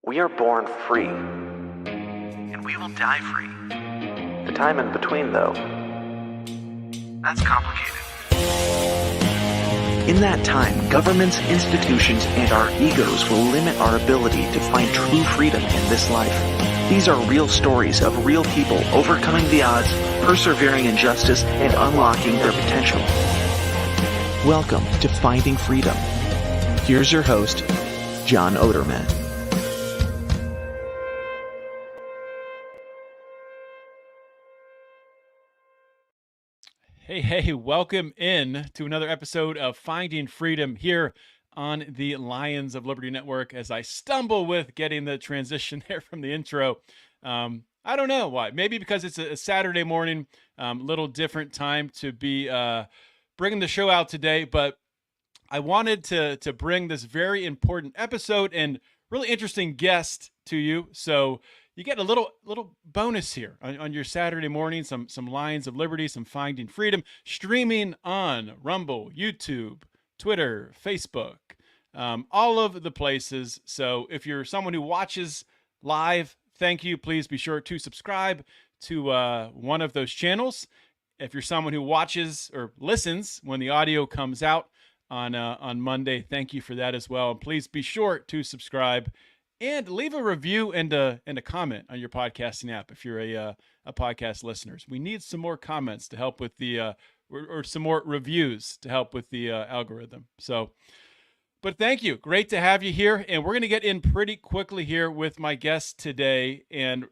We are born free, and we will die free. The time in between, though, that's complicated. In that time, governments, institutions, and our egos will limit our ability to find true freedom in this life. These are real stories of real people overcoming the odds, persevering in justice, and unlocking their potential. Welcome to Finding Freedom. Here's your host, John Oderman. Hey, welcome in to another episode of Finding Freedom here on the Lions of Liberty Network. As I stumble with getting the transition there from the intro, I don't know why. Maybe because it's a Saturday morning, little different time to be bringing the show out today. But I wanted to bring this very important episode and really interesting guest to you. So you get a little bonus here on your Saturday morning, some Lions of Liberty, some Finding Freedom, streaming on Rumble, YouTube, Twitter, Facebook, all of the places. So if you're someone who watches live, thank you. Please be sure to subscribe to one of those channels. If you're someone who watches or listens when the audio comes out on Monday, thank you for that as well. And please be sure to subscribe and leave a review and a comment on your podcasting app if you're a podcast listener. We need some more comments to help with the or some more reviews to help with the algorithm. So, but thank you. Great to have you here. And we're going to get in pretty quickly here with my guest today. And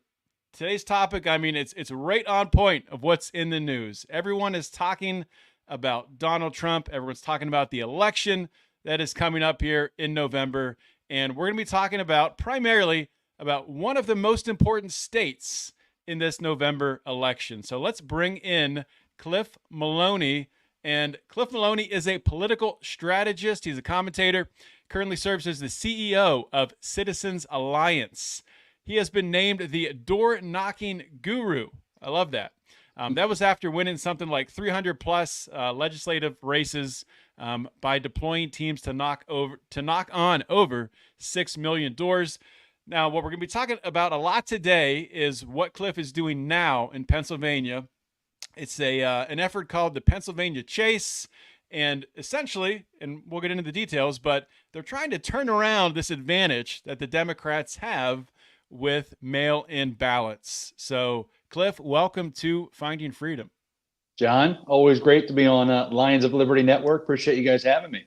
today's topic, I mean, it's right on point of what's in the news. Everyone is talking about Donald Trump. Everyone's talking about the election that is coming up here in November. And we're going to be talking about primarily about one of the most important states in this November election. So let's bring in Cliff Maloney. And Cliff Maloney is a political strategist. He's a commentator, currently serves as the CEO of Citizens Alliance. He has been named the door-knocking guru. I love that. That was after winning something like 300 plus legislative races by deploying teams to knock on over 6 million doors. Now, what we're going to be talking about a lot today is what Cliff is doing now in Pennsylvania. It's an effort called the Pennsylvania Chase, and essentially, and we'll get into the details, but they're trying to turn around this advantage that the Democrats have with mail-in ballots. So, Cliff, welcome to Finding Freedom. John, always great to be on Lions of Liberty Network. Appreciate you guys having me.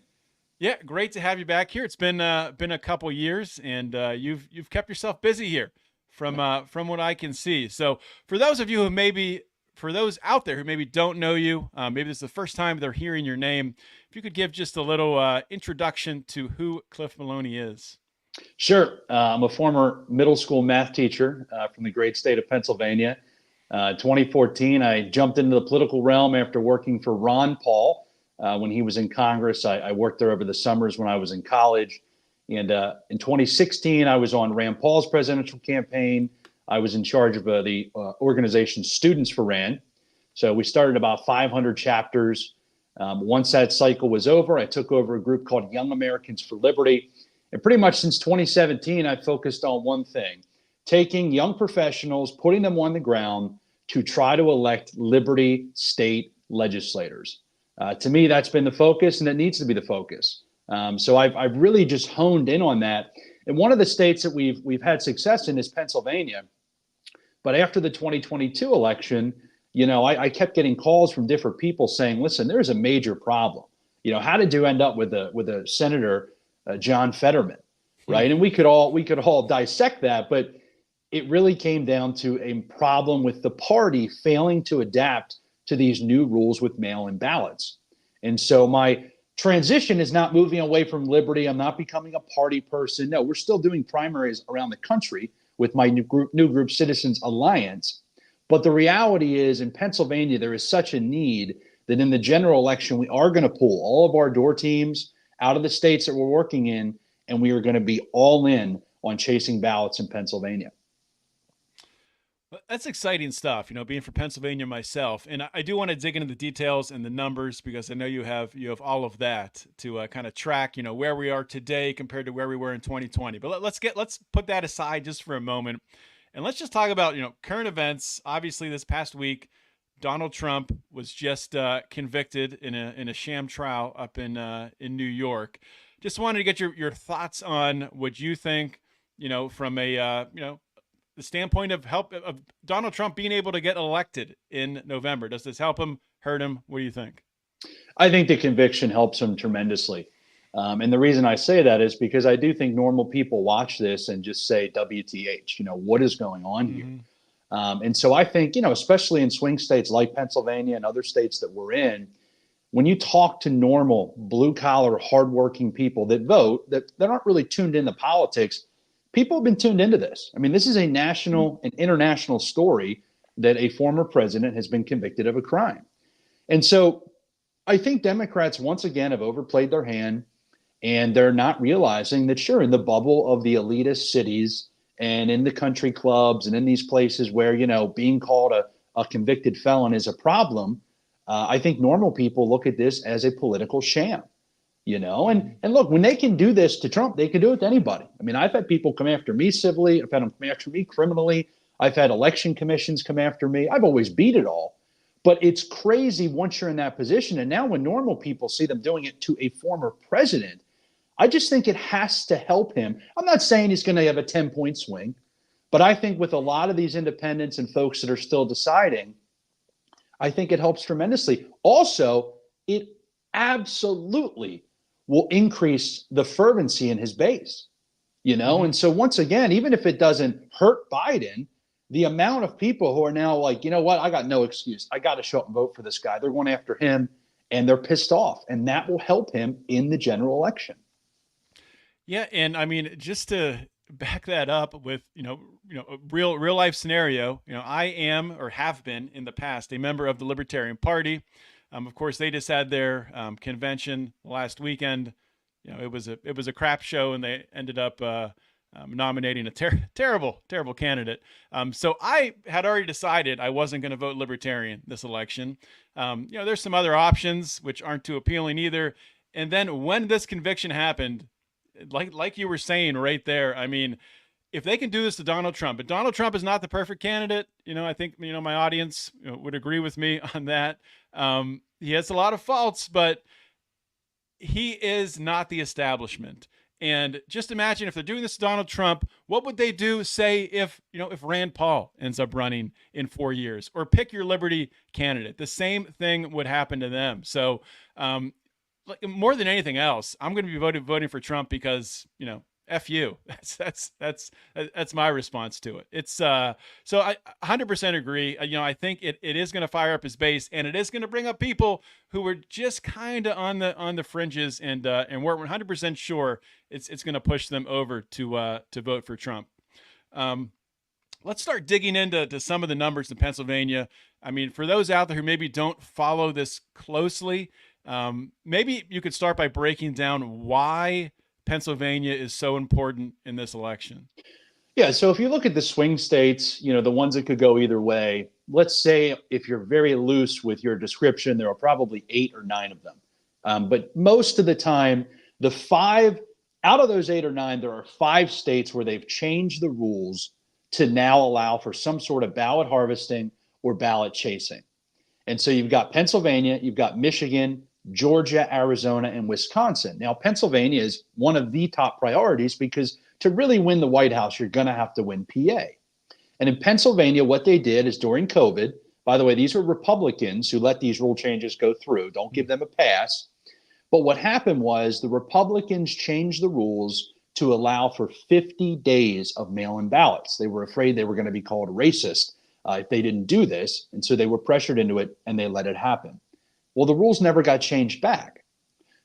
Yeah, great to have you back here. It's been a couple years, and you've kept yourself busy here, from what I can see. So, for those of you for those out there who maybe don't know you, maybe this is the first time they're hearing your name, if you could give just a little introduction to who Cliff Maloney is. Sure. I'm a former middle school math teacher from the great state of Pennsylvania. 2014, I jumped into the political realm after working for Ron Paul when he was in Congress. I worked there over the summers when I was in college. And in 2016, I was on Rand Paul's presidential campaign. I was in charge of the organization Students for Rand. So we started about 500 chapters. Once that cycle was over, I took over a group called Young Americans for Liberty. And pretty much since 2017, I focused on one thing: taking young professionals, putting them on the ground to try to elect Liberty state legislators. To me, that's been the focus, and it needs to be the focus. So I've really just honed in on that. And one of the states that we've had success in is Pennsylvania. But after the 2022 election, I kept getting calls from different people saying, "Listen, there's a major problem. How did you end up with a Senator John Fetterman?" Right? And we could all dissect that, but it really came down to a problem with the party failing to adapt to these new rules with mail-in ballots. And so my transition is not moving away from Liberty. I'm not becoming a party person. No, we're still doing primaries around the country with my new group Citizens Alliance. But the reality is, in Pennsylvania, there is such a need that in the general election, we are going to pull all of our door teams out of the states that we're working in, and we are going to be all in on chasing ballots in Pennsylvania. Well, that's exciting stuff, being from Pennsylvania myself. And I do want to dig into the details and the numbers because I know you have all of that to kind of track, where we are today compared to where we were in 2020. But let's put that aside just for a moment. And let's just talk about, current events. Obviously, this past week, Donald Trump was just convicted in a sham trial up in New York. Just wanted to get your thoughts on what you think, from a the standpoint of help of Donald Trump being able to get elected in November. Does this help him, hurt him? What do you think? I think the conviction helps him tremendously. And the reason I say that is because I do think normal people watch this and just say, WTH, what is going on here? And so I think, especially in swing states like Pennsylvania and other states that we're in, when you talk to normal blue collar, hardworking people that vote, that they're not really tuned into politics, people have been tuned into this. I mean, this is a national and international story that a former president has been convicted of a crime. And so I think Democrats, once again, have overplayed their hand, and they're not realizing that, sure, in the bubble of the elitist cities and in the country clubs and in these places where, being called a convicted felon is a problem, I think normal people look at this as a political sham. And look, when they can do this to Trump, they can do it to anybody. I mean, I've had people come after me civilly. I've had them come after me criminally. I've had election commissions come after me. I've always beat it all. But it's crazy once you're in that position. And now when normal people see them doing it to a former president, I just think it has to help him. I'm not saying he's going to have a 10-point swing, but I think with a lot of these independents and folks that are still deciding, I think it helps tremendously. Also, it absolutely will increase the fervency in his base, And so once again, even if it doesn't hurt Biden, the amount of people who are now like, you know what, I got no excuse. I got to show up and vote for this guy. They're going after him and they're pissed off. And that will help him in the general election. Yeah, and I mean, just to back that up with a real life scenario, I am or have been in the past a member of the Libertarian Party. Of course, they just had their convention last weekend. It was a crap show, and they ended up nominating a terrible candidate. So I had already decided I wasn't going to vote Libertarian this election. There's some other options which aren't too appealing either. And then when this conviction happened, like you were saying right there, I mean, if they can do this to Donald Trump, but Donald Trump is not the perfect candidate, I think, my audience would agree with me on that. He has a lot of faults, but he is not the establishment. And just imagine if they're doing this to Donald Trump, what would they do, say, if Rand Paul ends up running in 4 years, or pick your liberty candidate? The same thing would happen to them. So more than anything else, I'm going to be voting for Trump because, F you. That's my response to it. It's so I 100% agree. I think it is going to fire up his base, and it is going to bring up people who were just kind of on the fringes and weren't 100% sure it's going to push them over to vote for Trump. Let's start digging into some of the numbers in Pennsylvania. I mean, for those out there who maybe don't follow this closely, maybe you could start by breaking down why Pennsylvania is so important in this election. Yeah, so if you look at the swing states, the ones that could go either way, let's say if you're very loose with your description, there are probably 8 or 9 of them. But most of the time, the 5 out of those 8 or 9, there are 5 states where they've changed the rules to now allow for some sort of ballot harvesting or ballot chasing. And so you've got Pennsylvania, you've got Michigan, Georgia, Arizona, and Wisconsin. Now, Pennsylvania is one of the top priorities because to really win the White House, you're going to have to win PA. And in Pennsylvania, what they did is during COVID, by the way, these are Republicans who let these rule changes go through. Don't give them a pass. But what happened was the Republicans changed the rules to allow for 50 days of mail-in ballots. They were afraid they were going to be called racist if they didn't do this. And so they were pressured into it, and they let it happen. Well, the rules never got changed back.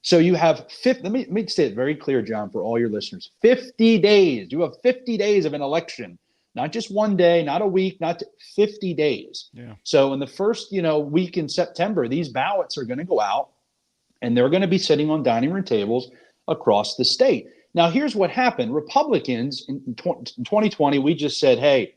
So you have let me say it very clear, John, for all your listeners. 50 days. You have 50 days of an election, not just one day, not a week, 50 days. Yeah. So in the first, week in September, these ballots are going to go out, and they're going to be sitting on dining room tables across the state. Now, here's what happened. Republicans in 2020, we just said, hey,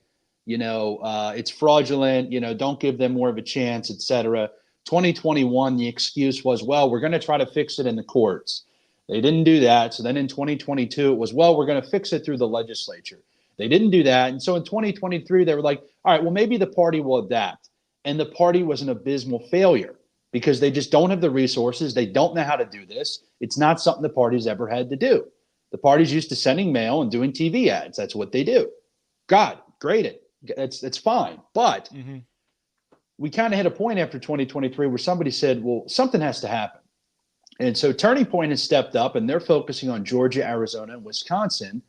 It's fraudulent, don't give them more of a chance, et cetera. 2021, the excuse was, well, we're going to try to fix it in the courts. They didn't do that. So then in 2022, it was, well, we're going to fix it through the legislature. They didn't do that. And so in 2023, they were like, all right, well, maybe the party will adapt. And the party was an abysmal failure because they just don't have the resources. They don't know how to do this. It's not something the party's ever had to do. The party's used to sending mail and doing TV ads. That's what they do. God, great. It's fine. But we kind of hit a point after 2023 where somebody said, well, something has to happen. And so Turning Point has stepped up and they're focusing on Georgia, Arizona, and Wisconsin.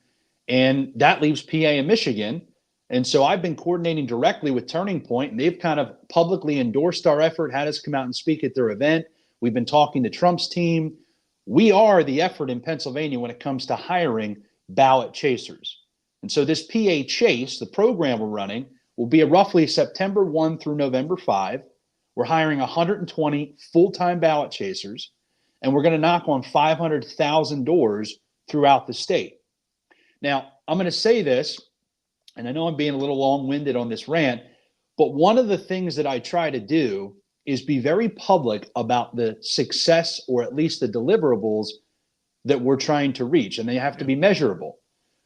And that leaves PA and Michigan. And so I've been coordinating directly with Turning Point, and they've kind of publicly endorsed our effort, had us come out and speak at their event. We've been talking to Trump's team. We are the effort in Pennsylvania when it comes to hiring ballot chasers. And so this PA Chase, the program we're running, will be roughly September 1 through November 5. We're hiring 120 full-time ballot chasers, and we're going to knock on 500,000 doors throughout the state. Now, I'm going to say this, and I know I'm being a little long-winded on this rant, but one of the things that I try to do is be very public about the success or at least the deliverables that we're trying to reach, and they have to be measurable,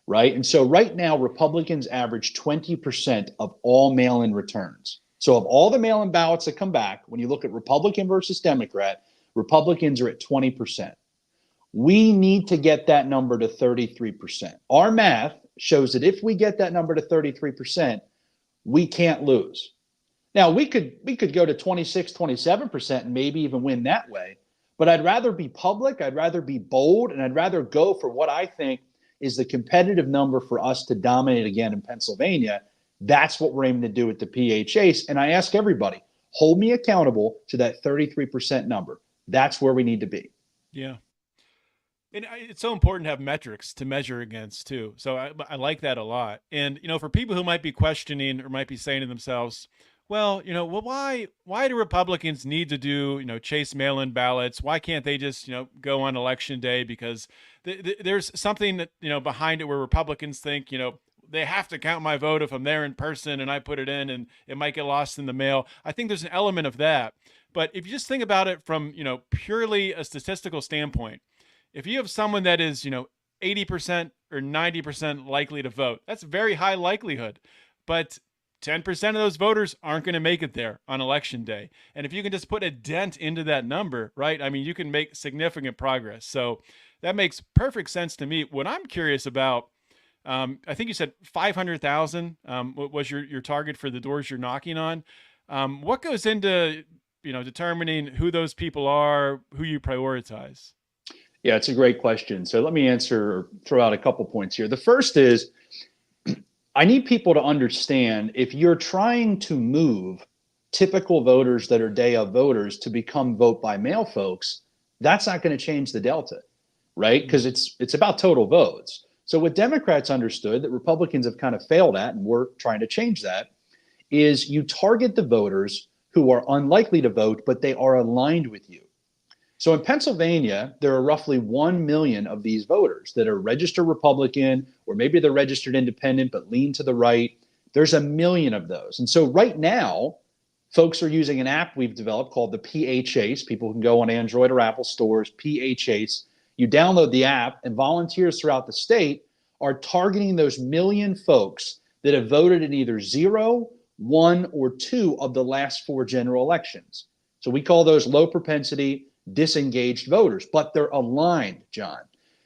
right? And so right now, Republicans average 20% of all mail-in returns. So of all the mail-in ballots that come back, when you look at Republican versus Democrat, Republicans are at 20%. We need to get that number to 33%. Our math shows that if we get that number to 33%, we can't lose. Now, we could go to 26, 27% and maybe even win that way. But I'd rather be public, I'd rather be bold, and I'd rather go for what I think is the competitive number for us to dominate again in Pennsylvania. That's what we're aiming to do with the PA Chase. And I ask everybody, hold me accountable to that 33% number. That's where we need to be. Yeah. And it's so important to have metrics to measure against too. So I like that a lot. And, for people who might be questioning or might be saying to themselves, well, why do Republicans need to do, chase mail-in ballots? Why can't they just, go on election day? Because there's something that, behind it where Republicans think, they have to count my vote if I'm there in person and I put it in and it might get lost in the mail. I think there's an element of that. But if you just think about it from, purely a statistical standpoint, if you have someone that is, 80% or 90% likely to vote, that's a very high likelihood. But 10% of those voters aren't going to make it there on election day. And if you can just put a dent into that number, right? I mean, you can make significant progress. So that makes perfect sense to me. What I'm curious about, I think you said 500,000 was your target for the doors you're knocking on. What goes into, determining who those people are, who you prioritize? Yeah, it's a great question. So let me throw out a couple points here. The first is, I need people to understand if you're trying to move typical voters that are day of voters to become vote by mail folks, that's not going to change the delta, right? Because it's about total votes. So what Democrats understood that Republicans have kind of failed at, and we're trying to change that, is you target the voters who are unlikely to vote, but they are aligned with you. So in Pennsylvania, there are roughly 1 million of these voters that are registered Republican, or maybe they're registered independent but lean to the right. There's 1 million of those. And so right now, folks are using an app we've developed called the PA Chase. People can go on Android or Apple stores, PA Chase. You download the app, and volunteers throughout the state are targeting those 1 million folks that have voted in either 0, 1, or 2 of the last 4 general elections. So we call those low propensity disengaged voters, but they're aligned, John.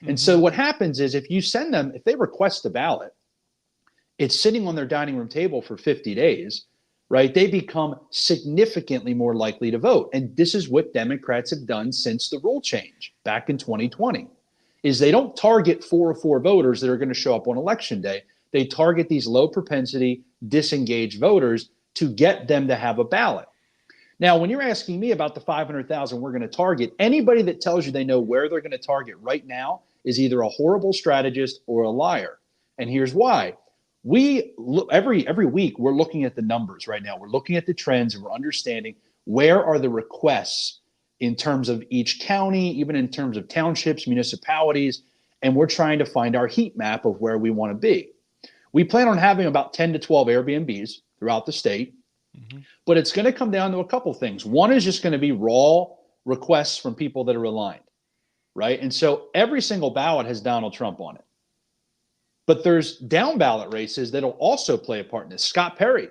And so what happens is if you send them, if they request a ballot, it's sitting on their dining room table for 50 days, right? They become significantly more likely to vote. And this is what Democrats have done since the rule change back in 2020, is they don't target 404 voters that are going to show up on election day. They target these low propensity disengaged voters to get them to have a ballot. Now, when you're asking me about the 500,000 we're going to target, anybody that tells you they know where they're going to target right now is either a horrible strategist or a liar. And here's why. Every week, we're looking at the numbers right now. We're looking at the trends, and we're understanding where are the requests in terms of each county, even in terms of townships, municipalities, and we're trying to find our heat map of where we want to be. We plan on having about 10 to 12 Airbnbs throughout the state, but it's going to come down to a couple things. One is just going to be raw requests from people that are aligned, right? And so every single ballot has Donald Trump on it. But there's down ballot races that'll also play a part in this. Scott Perry,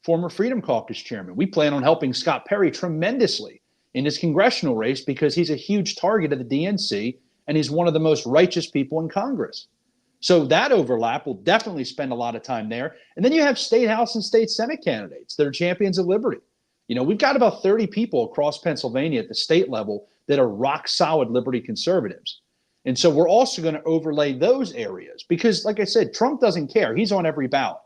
former Freedom Caucus chairman. We plan on helping Scott Perry tremendously in his congressional race because he's a huge target of the DNC and he's one of the most righteous people in Congress. So that overlap will definitely spend a lot of time there. And then you have state house and state senate candidates that are champions of liberty. You know, we've got about 30 people across Pennsylvania at the state level that are rock solid liberty conservatives. And so we're also going to overlay those areas because, like I said, Trump doesn't care. He's on every ballot.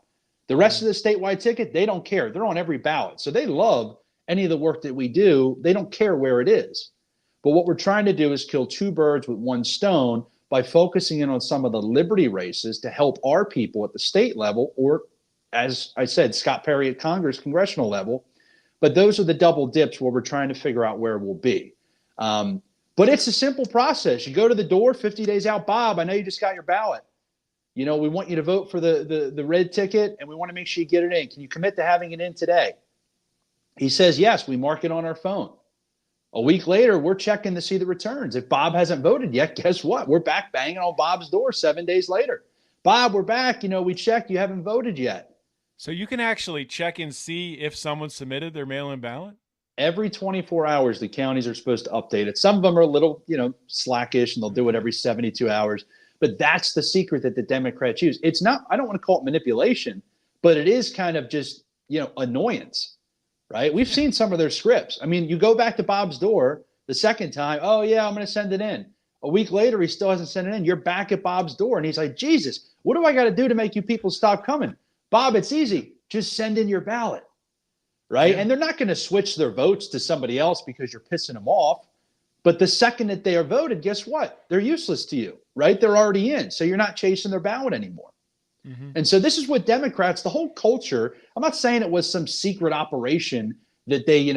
The rest of the statewide ticket, they don't care. They're on every ballot. So they love any of the work that we do. They don't care where it is. But what we're trying to do is kill two birds with one stone by focusing in on some of the liberty races to help our people at the state level, or as I said, Scott Perry at congressional level. But those are the double dips where we're trying to figure out where we'll be. But it's a simple process. You go to the door 50 days out. Bob, I know you just got your ballot. You know, we want you to vote for the red ticket, and we want to make sure you get it in. Can you commit to having it in today? He says, yes, we mark it on our phone. A week later, we're checking to see the returns. If Bob hasn't voted yet, guess what? We're back banging on Bob's door 7 days later. Bob, we're back. You know, we checked. You haven't voted yet. So you can actually check and see if someone submitted their mail-in ballot? Every 24 hours, the counties are supposed to update it. Some of them are a little, slackish, and they'll do it every 72 hours. But that's the secret that the Democrats use. It's not, I don't want to call it manipulation, but it is kind of just, annoyance. Right? We've seen some of their scripts. I mean, you go back to Bob's door the second time. Oh, yeah, I'm going to send it in. A week later, he still hasn't sent it in. You're back at Bob's door. And he's like, Jesus, what do I got to do to make you people stop coming? Bob, it's easy. Just send in your ballot. Right? Yeah. And they're not going to switch their votes to somebody else because you're pissing them off. But the second that they are voted, guess what? They're useless to you. Right? They're already in. So you're not chasing their ballot anymore. And so this is what Democrats, the whole culture, I'm not saying it was some secret operation that they,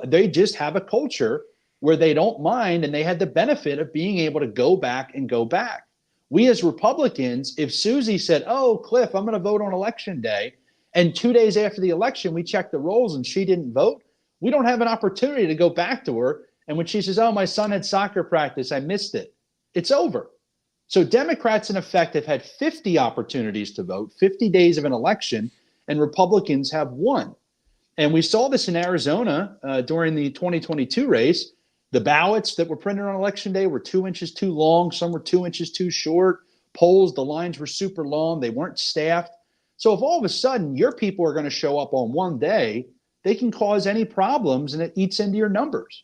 they just have a culture where they don't mind, and they had the benefit of being able to go back and go back. We as Republicans, if Susie said, oh, Cliff, I'm going to vote on election day, and 2 days after the election, we checked the rolls and she didn't vote, we don't have an opportunity to go back to her. And when she says, oh, my son had soccer practice, I missed it, it's over. So Democrats, in effect, have had 50 opportunities to vote, 50 days of an election, and Republicans have one. And we saw this in Arizona during the 2022 race. The ballots that were printed on election day were 2 inches too long. Some were 2 inches too short. Polls, the lines were super long. They weren't staffed. So if all of a sudden your people are going to show up on one day, they can cause any problems, and it eats into your numbers.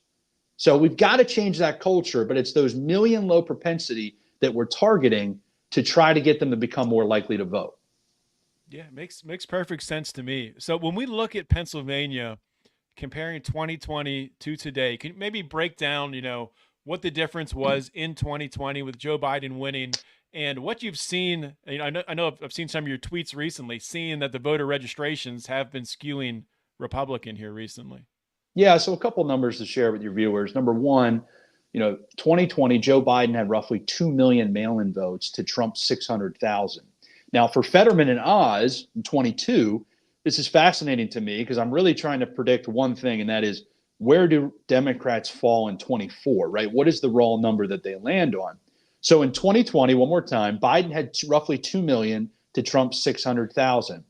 So we've got to change that culture, but it's those million low propensity that we're targeting to try to get them to become more likely to vote. Yeah, makes perfect sense to me. So when we look at Pennsylvania, comparing 2020 to today, can you maybe break down, what the difference was in 2020 with Joe Biden winning, and what you've seen? I know I've seen some of your tweets recently, seeing that the voter registrations have been skewing Republican here recently. Yeah, so a couple numbers to share with your viewers. Number one, 2020, Joe Biden had roughly 2 million mail-in votes to Trump's 600,000. Now, for Fetterman and Oz in 22, this is fascinating to me because I'm really trying to predict one thing, and that is, where do Democrats fall in 24, right? What is the raw number that they land on? So in 2020, one more time, Biden had roughly 2 million to Trump's 600,000.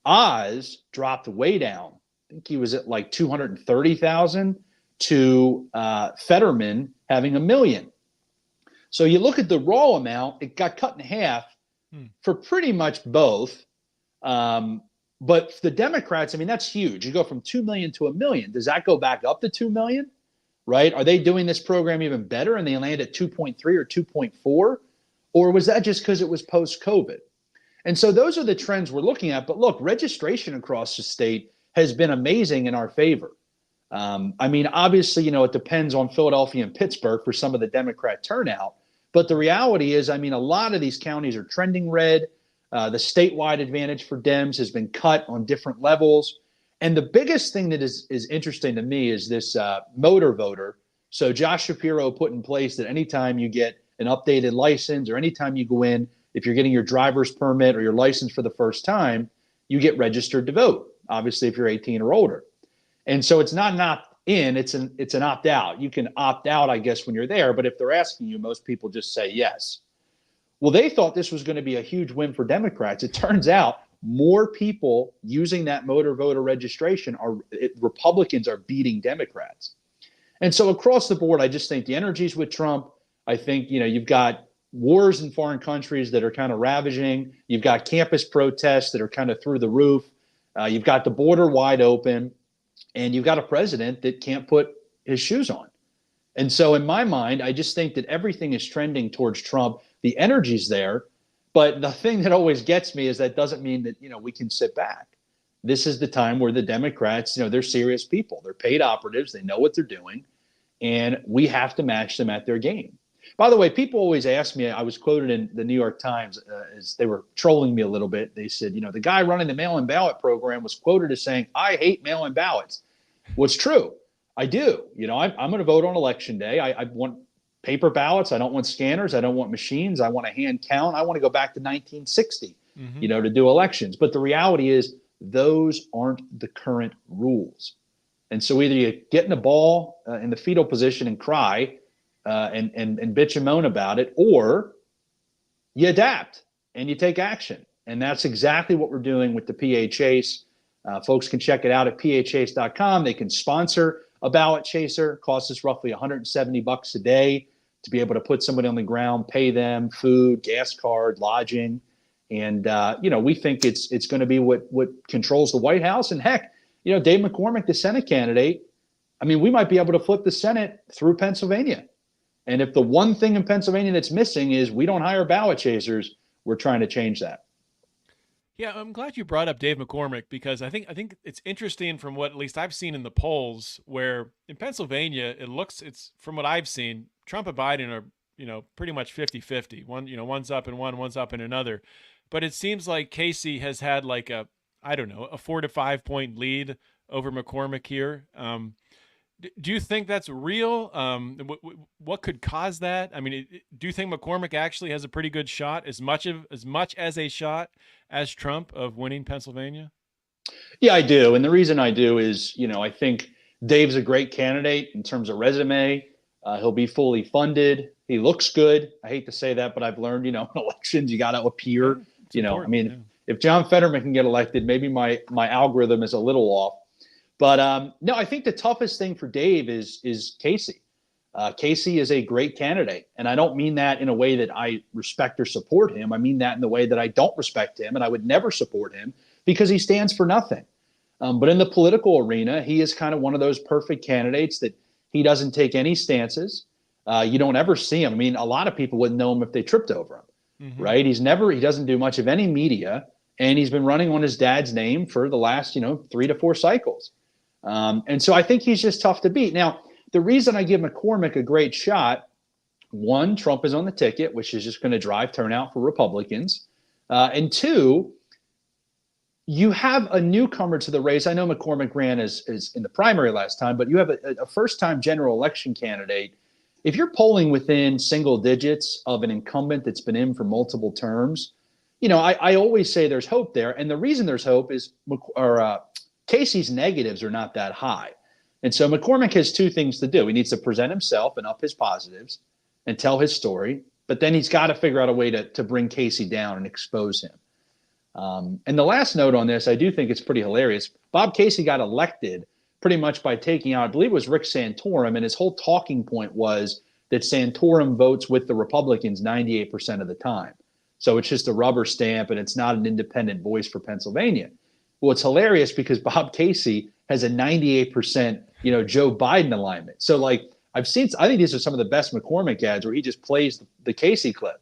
Oz dropped way down. I think he was at like 230,000. To Fetterman having 1 million. So you look at the raw amount, it got cut in half for pretty much both. But the Democrats, that's huge. You go from 2 million to 1 million. Does that go back up to 2 million? Right? Are they doing this program even better and they land at 2.3 or 2.4? Or was that just because it was post-COVID? And so those are the trends we're looking at. But look, registration across the state has been amazing in our favor. Obviously, it depends on Philadelphia and Pittsburgh for some of the Democrat turnout. But the reality is, a lot of these counties are trending red. The statewide advantage for Dems has been cut on different levels. And the biggest thing that is interesting to me is this motor voter. So Josh Shapiro put in place that anytime you get an updated license or anytime you go in, if you're getting your driver's permit or your license for the first time, you get registered to vote, obviously, if you're 18 or older. And so it's not an opt-in, it's an opt-out. You can opt out, I guess, when you're there, but if they're asking you, most people just say yes. Well, they thought this was going to be a huge win for Democrats. It turns out more people using that motor voter registration Republicans are beating Democrats. And so across the board, I just think the energy's with Trump. I think, you've got wars in foreign countries that are kind of ravaging. You've got campus protests that are kind of through the roof. You've got the border wide open, and you've got a president that can't put his shoes on. And so in my mind, I just think that everything is trending towards Trump. The energy's there. But the thing that always gets me is that doesn't mean that, we can sit back. This is the time where the Democrats, they're serious people. They're paid operatives. They know what they're doing. And we have to match them at their game. By the way, people always ask me, I was quoted in the New York Times as they were trolling me a little bit. They said, the guy running the mail-in ballot program was quoted as saying, I hate mail-in ballots. Well, it's true. I do. I'm going to vote on election day. I want paper ballots. I don't want scanners. I don't want machines. I want a hand count. I want to go back to 1960, to do elections. But the reality is those aren't the current rules. And so either you get in the ball in the fetal position and cry and bitch and moan about it, or you adapt and you take action. And that's exactly what we're doing with the PA Chase. Folks can check it out at pachase.com. They can sponsor a ballot chaser. It costs us roughly $170 a day to be able to put somebody on the ground, pay them food, gas card, lodging. And, we think it's going to be what controls the White House. And heck, Dave McCormick, the Senate candidate, we might be able to flip the Senate through Pennsylvania. And if the one thing in Pennsylvania that's missing is we don't hire ballot chasers, we're trying to change that. Yeah, I'm glad you brought up Dave McCormick, because I think it's interesting from what at least I've seen in the polls, where in Pennsylvania it's from what I've seen, Trump and Biden are pretty much 50-50. One's up in one, one's up in another. But it seems like Casey has had like a 4 to 5 point lead over McCormick here. Do you think that's real? What could cause that? Do you think McCormick actually has a pretty good shot, as much as a shot as Trump, of winning Pennsylvania? Yeah, I do. And the reason I do is, I think Dave's a great candidate in terms of resume. He'll be fully funded. He looks good. I hate to say that, but I've learned, in elections, you got to appear. If John Fetterman can get elected, maybe my algorithm is a little off. But no, I think the toughest thing for Dave is Casey. Casey is a great candidate. And I don't mean that in a way that I respect or support him. I mean that in the way that I don't respect him, and I would never support him because he stands for nothing. But in the political arena, he is kind of one of those perfect candidates that he doesn't take any stances. You don't ever see him. A lot of people wouldn't know him if they tripped over him, right? He doesn't do much of any media, and he's been running on his dad's name for the last, 3 to 4 cycles. And so I think he's just tough to beat. Now, the reason I give McCormick a great shot, one, Trump is on the ticket, which is just going to drive turnout for Republicans. And two, you have a newcomer to the race. I know McCormick ran as in the primary last time, but you have a first-time general election candidate. If you're polling within single digits of an incumbent that's been in for multiple terms, I always say there's hope there. And the reason there's hope is Casey's negatives are not that high. And so McCormick has 2 things to do. He needs to present himself and up his positives and tell his story, but then he's got to figure out a way to bring Casey down and expose him. And the last note on this, I do think it's pretty hilarious. Bob Casey got elected pretty much by taking out, I believe it was Rick Santorum, and his whole talking point was that Santorum votes with the Republicans 98% of the time. So it's just a rubber stamp, and it's not an independent voice for Pennsylvania. Well, it's hilarious because Bob Casey has a 98%, Joe Biden alignment. So I think these are some of the best McCormick ads where he just plays the Casey clip.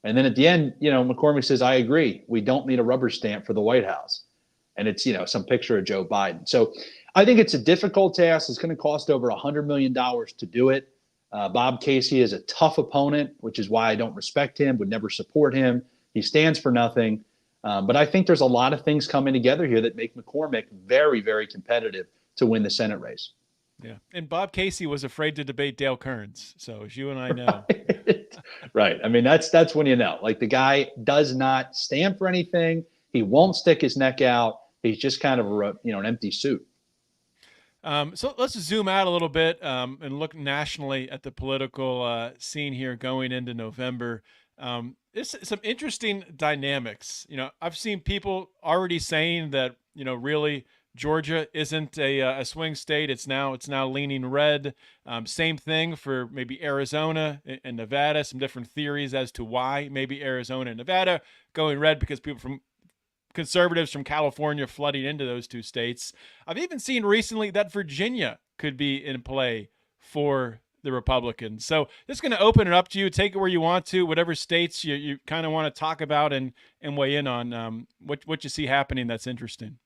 And then at the end, McCormick says, I agree. We don't need a rubber stamp for the White House. And it's, some picture of Joe Biden. So I think it's a difficult task. It's going to cost over $100 million to do it. Bob Casey is a tough opponent, which is why I don't respect him, would never support him. He stands for nothing. But I think there's a lot of things coming together here that make McCormick very, very competitive to win the Senate race. Yeah. And Bob Casey was afraid to debate Dale Kearns. So as you and I know, Right. I mean, that's when you know. Like the guy does not stand for anything. He won't stick his neck out. He's just kind of an empty suit. So let's zoom out a little bit and look nationally at the political scene here going into November. There's some interesting dynamics. I've seen people already saying that really Georgia isn't a swing state. It's now leaning red. Same thing for maybe Arizona and Nevada. Some different theories as to why maybe Arizona and Nevada going red, because people from conservatives from California flooding into those two states. I've even seen recently that Virginia could be in play for the Republicans. So this is going to open it up to you. Take it where you want to, whatever states you kind of want to talk about and weigh in on what you see happening that's interesting.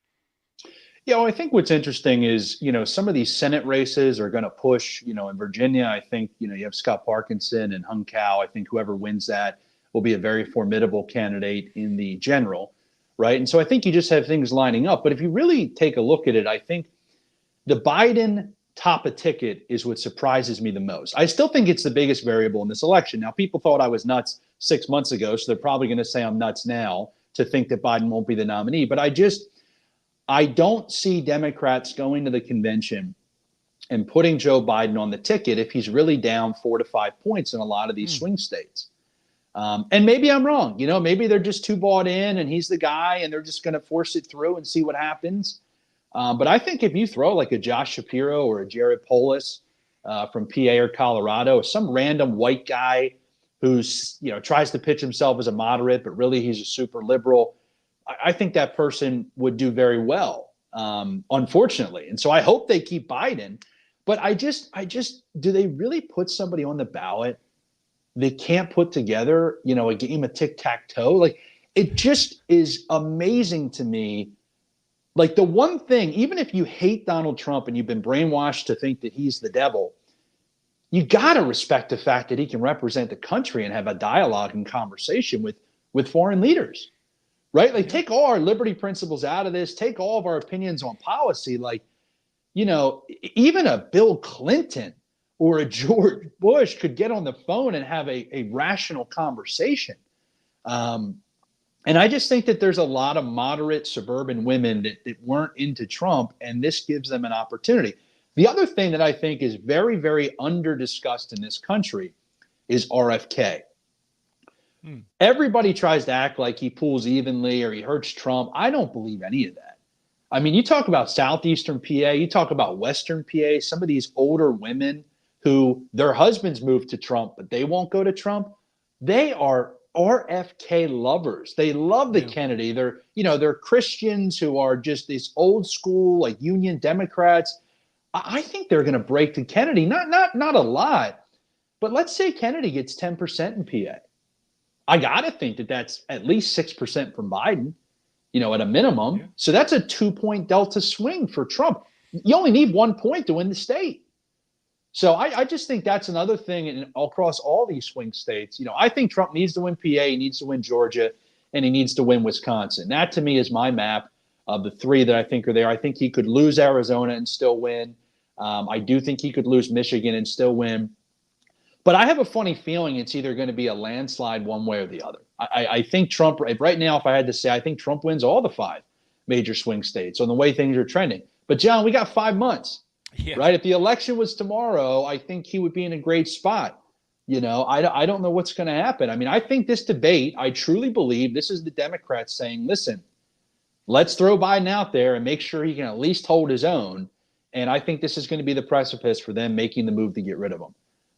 Yeah, well, I think what's interesting is, some of these Senate races are going to push, in Virginia. I think, you have Scott Parkinson and Hung Cao. I think whoever wins that will be a very formidable candidate in the general. Right. And so I think you just have things lining up. But if you really take a look at it, I think the Biden top a ticket is what surprises me the most. I still think it's the biggest variable in this election. Now, people thought I was nuts 6 months ago, so they're probably going to say I'm nuts now to think that Biden won't be the nominee. But I don't see Democrats going to the convention and putting Joe Biden on the ticket if he's really down 4 to 5 points in a lot of these swing states. And maybe I'm wrong. Maybe they're just too bought in and he's the guy and they're just going to force it through and see what happens. But I think if you throw like a Josh Shapiro or a Jared Polis from PA or Colorado, some random white guy who's, tries to pitch himself as a moderate, but really he's a super liberal, I think that person would do very well, unfortunately. And so I hope they keep Biden. But I just, do they really put somebody on the ballot they can't put together, a game of tic-tac-toe? Like, it just is amazing to me. Like, the one thing, even if you hate Donald Trump and you've been brainwashed to think that he's the devil, you got to respect the fact that he can represent the country and have a dialogue and conversation with foreign leaders, right? Like, take all our liberty principles out of this, take all of our opinions on policy. Like, even a Bill Clinton or a George Bush could get on the phone and have a rational conversation. And I just think that there's a lot of moderate suburban women that weren't into Trump, and this gives them an opportunity. The other thing that I think is very, very under-discussed in this country is RFK. Everybody tries to act like he pulls evenly or he hurts Trump. I don't believe any of that. I mean, you talk about Southeastern PA, you talk about Western PA, some of these older women who their husbands moved to Trump, but they won't go to Trump. They are RFK lovers. They love the Kennedy. They're Christians who are just these old school, like Union Democrats. I think they're going to break to Kennedy. Not a lot, but let's say Kennedy gets 10% in PA. I got to think that that's at least 6% from Biden, at a minimum. Yeah. So that's a 2-point delta swing for Trump. You only need 1 point to win the state. So I just think that's another thing across all these swing states. I think Trump needs to win PA, he needs to win Georgia, and he needs to win Wisconsin. That, to me, is my map of the three that I think are there. I think he could lose Arizona and still win. I do think he could lose Michigan and still win. But I have a funny feeling it's either going to be a landslide one way or the other. I think Trump, right now, if I had to say, I think Trump wins all the 5 major swing states on the way things are trending. But, John, we got 5 months. Yeah. Right. If the election was tomorrow, I think he would be in a great spot. I don't know what's going to happen. I mean, I think this debate, I truly believe this is the Democrats saying, listen, let's throw Biden out there and make sure he can at least hold his own. And I think this is going to be the precipice for them making the move to get rid of him.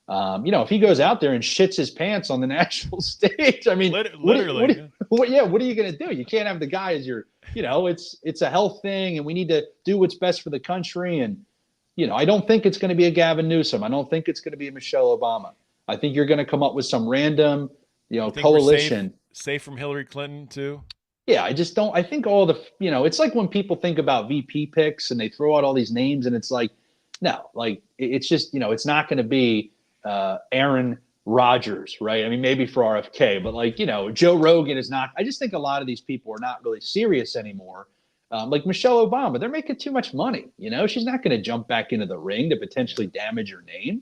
If he goes out there and shits his pants on the national stage, I mean, literally, what are you going to do? You can't have the guy as your, it's a health thing and we need to do what's best for the country. And, I don't think it's going to be a Gavin Newsom. I don't think it's going to be a Michelle Obama. I think you're going to come up with some random, coalition. Safe from Hillary Clinton too? Yeah, I just don't. I think all the, it's like when people think about VP picks and they throw out all these names and it's like, no, like it's just, it's not going to be Aaron Rodgers, right? I mean, maybe for RFK, but Joe Rogan is not. I just think a lot of these people are not really serious anymore. Like Michelle Obama, they're making too much money. She's not going to jump back into the ring to potentially damage her name.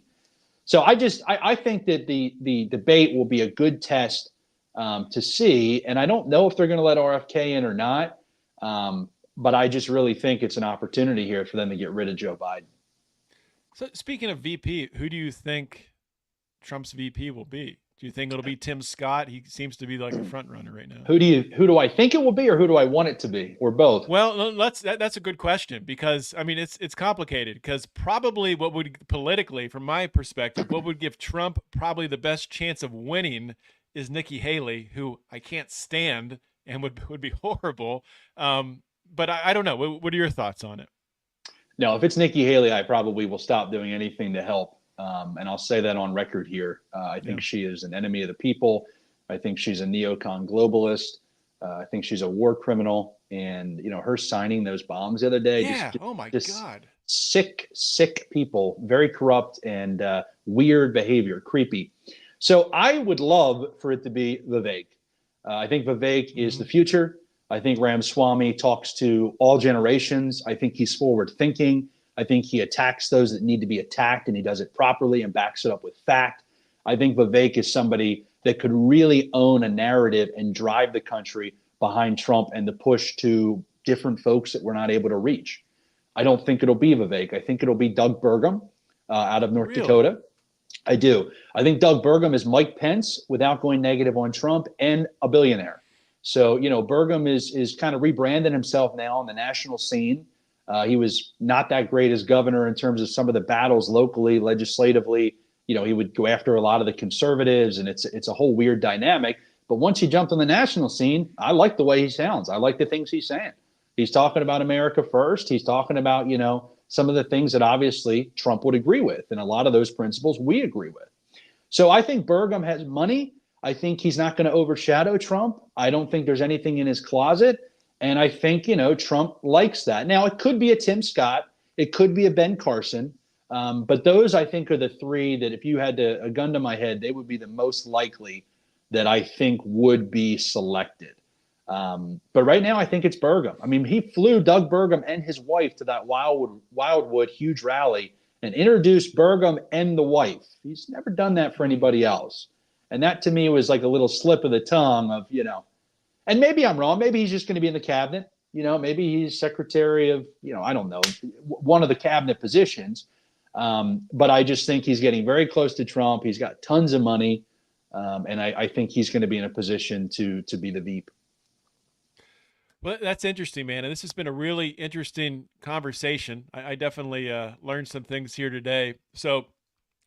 So I think that the debate will be a good test to see. And I don't know if they're going to let RFK in or not. But I just really think it's an opportunity here for them to get rid of Joe Biden. So speaking of VP, who do you think Trump's VP will be? Do you think it'll be Tim Scott? He seems to be like a front runner right now. Who do I think it will be, or who do I want it to be, or both? Well, that's a good question, because I mean it's complicated, because probably what would politically, from my perspective, what would give Trump probably the best chance of winning is Nikki Haley, who I can't stand and would be horrible. But I don't know. What are your thoughts on it? No, if it's Nikki Haley, I probably will stop doing anything to help. And I'll say that on record here. I think she is an enemy of the people. I think she's a neocon globalist. I think she's a war criminal. And, her signing those bombs the other day. Yeah. Oh, my God. Sick people, very corrupt and weird behavior, creepy. So I would love for it to be Vivek. I think Vivek is the future. I think Ramaswamy talks to all generations. I think he's forward thinking. I think he attacks those that need to be attacked, and he does it properly and backs it up with fact. I think Vivek is somebody that could really own a narrative and drive the country behind Trump and the push to different folks that we're not able to reach. I don't think it'll be Vivek. I think it'll be Doug Burgum out of North Dakota. I do. I think Doug Burgum is Mike Pence without going negative on Trump, and a billionaire. So, Burgum is kind of rebranding himself now on the national scene. He was not that great as governor in terms of some of the battles locally, legislatively. He would go after a lot of the conservatives, and it's a whole weird dynamic. But once he jumped on the national scene, I like the way he sounds. I like the things he's saying. He's talking about America first. He's talking about, some of the things that obviously Trump would agree with. And a lot of those principles we agree with. So I think Burgum has money. I think he's not going to overshadow Trump. I don't think there's anything in his closet. And I think, Trump likes that. Now, it could be a Tim Scott. It could be a Ben Carson. But those, I think, are the three that if you had a gun to my head, they would be the most likely that I think would be selected. But right now, I think it's Burgum. I mean, he flew Doug Burgum and his wife to that Wildwood huge rally and introduced Burgum and the wife. He's never done that for anybody else. And that to me was like a little slip of the tongue of, and maybe I'm wrong. Maybe he's just going to be in the cabinet. Maybe he's secretary of, I don't know, one of the cabinet positions. But I just think he's getting very close to Trump. He's got tons of money. And I think he's going to be in a position to be the VP. Well, that's interesting, man. And this has been a really interesting conversation. I definitely learned some things here today. So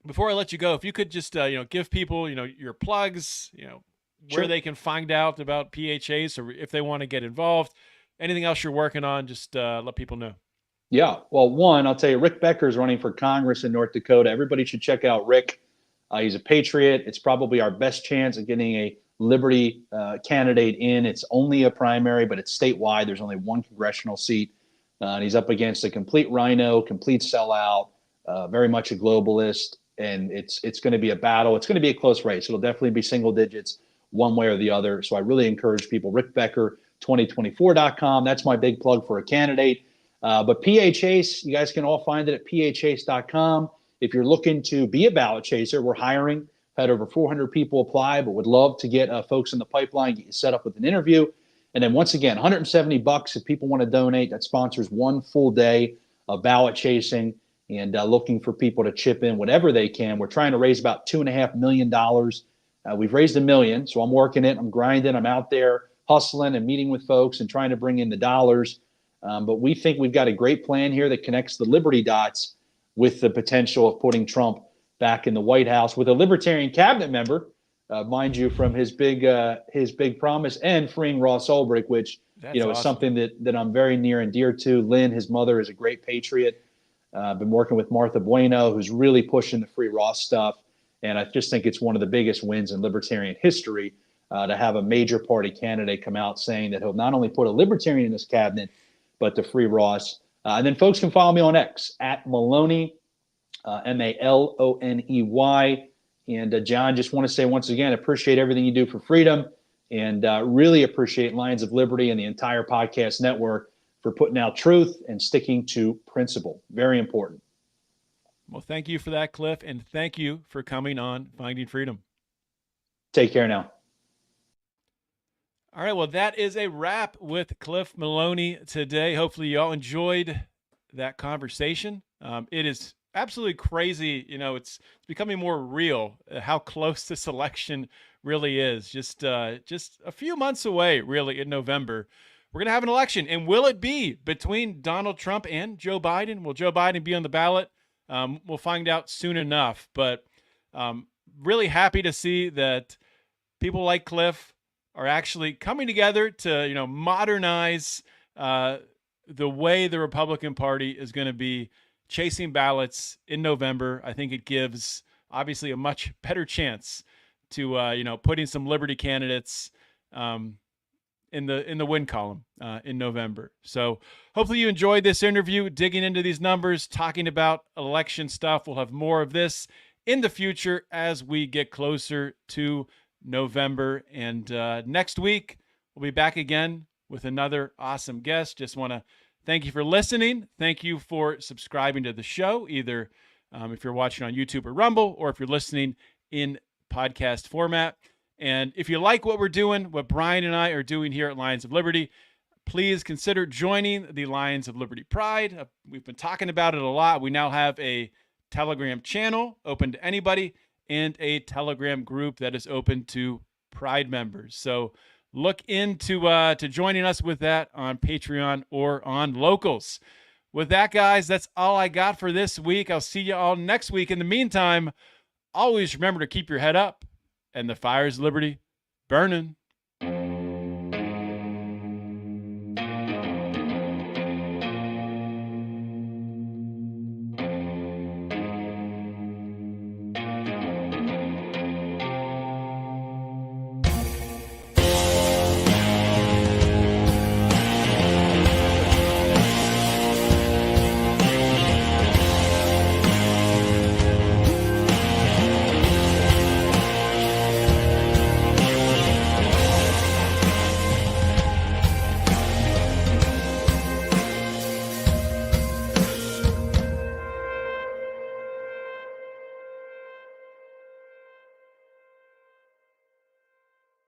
before I let you go, if you could just, give people, your plugs, where they can find out about PHAs, or if they want to get involved, anything else you're working on, just let people know. Yeah. Well, one, I'll tell you, Rick Becker is running for Congress in North Dakota. Everybody should check out Rick. He's a patriot. It's probably our best chance of getting a Liberty candidate in. It's only a primary, but it's statewide. There's only one congressional seat. And he's up against a complete rhino, complete sellout, very much a globalist. And it's going to be a battle. It's going to be a close race. It'll definitely be single digits one way or the other. So I really encourage people, Rick Becker, 2024.com. That's my big plug for a candidate. But PHACE, you guys can all find it at PHACE.com. If you're looking to be a ballot chaser, we're hiring. Had over 400 people apply, but would love to get folks in the pipeline, get you set up with an interview. And then once again, $170 if people want to donate. That sponsors one full day of ballot chasing and looking for people to chip in whatever they can. We're trying to raise about $2.5 million. We've raised $1 million, so I'm working it. I'm grinding. I'm out there hustling and meeting with folks and trying to bring in the dollars. But we think we've got a great plan here that connects the Liberty dots with the potential of putting Trump back in the White House with a Libertarian cabinet member, mind you, from his big promise, and freeing Ross Ulbricht, which is something that I'm very near and dear to. Lynn, his mother, is a great patriot. Been working with Martha Bueno, who's really pushing the free Ross stuff, and I just think it's one of the biggest wins in Libertarian history to have a major party candidate come out saying that he'll not only put a Libertarian in his cabinet, but to free Ross. And then folks can follow me on X at Maloney. Maloney. And John, just want to say once again, appreciate everything you do for freedom, and really appreciate Lions of Liberty and the entire podcast network for putting out truth and sticking to principle. Very important. Well, thank you for that, Cliff, and thank you for coming on Finding Freedom. Take care now. All right, well, that is a wrap with Cliff Maloney today. Hopefully you all enjoyed that conversation. It is absolutely crazy. It's becoming more real how close this election really is. Just a few months away, really, in November. We're going to have an election. And will it be between Donald Trump and Joe Biden? Will Joe Biden be on the ballot? We'll find out soon enough. But really happy to see that people like Cliff are actually coming together to, modernize the way the Republican Party is going to be chasing ballots in November. I think it gives obviously a much better chance to, putting some Liberty candidates in the win column in November. So hopefully you enjoyed this interview, digging into these numbers, talking about election stuff. We'll have more of this in the future as we get closer to November. And next week, we'll be back again with another awesome guest. Just want to thank you for listening. Thank you for subscribing to the show, either if you're watching on YouTube or Rumble, or if you're listening in podcast format. And if you like what we're doing, what Brian and I are doing here at Lions of Liberty, please consider joining the Lions of Liberty Pride. We've been talking about it a lot. We now have a Telegram channel open to anybody and a Telegram group that is open to Pride members. So look into to joining us with that on Patreon or on Locals. With that, guys, that's all I got for this week. I'll see you all next week. In the meantime, always remember to keep your head up and the fires of liberty burning.